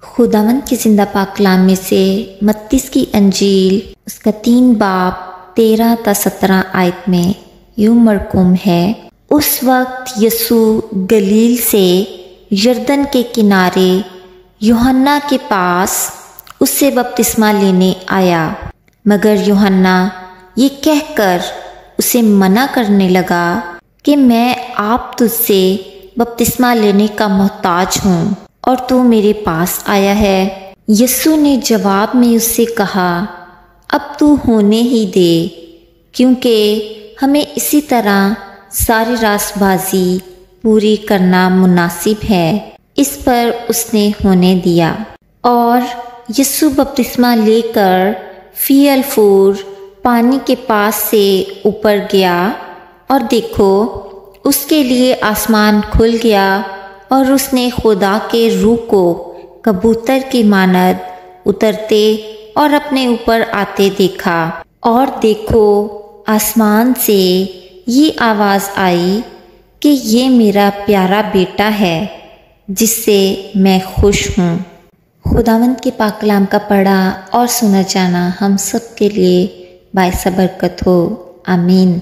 خداوند کی زندہ پاک کلام میں سے متی کی انجیل اس کا 3 باب 13 تا 17 آیت میں یوں مرقوم ہے۔ اس وقت یسوع گلیل سے یردن کے کنارے یوحنا کے پاس اس سے بپتسمہ لینے آیا، مگر یوحنا یہ کہہ کر اسے منع کرنے لگا کہ میں آپ تجھ سے بپتسمہ لینے کا محتاج ہوں اور تو میرے پاس آیا ہے۔ یسوع نے جواب میں اس سے کہا، اب تو ہونے ہی دے، کیونکہ ہمیں اسی طرح ساری راست بازی پوری کرنا مناسب ہے۔ اس پر اس نے ہونے دیا، اور یسوع بپتسمہ لے کر فی الفور پانی کے پاس سے اوپر گیا، اور دیکھو اس کے لیے آسمان کھل گیا، اور اس نے خدا کے روح کو کبوتر کی مانند اترتے اور اپنے اوپر آتے دیکھا۔ اور دیکھو آسمان سے یہ آواز آئی کہ یہ میرا پیارا بیٹا ہے جس سے میں خوش ہوں۔ خداوند کے پاک کلام کا پڑھا اور سنا جانا ہم سب کے لیے باعث برکت ہو، آمین۔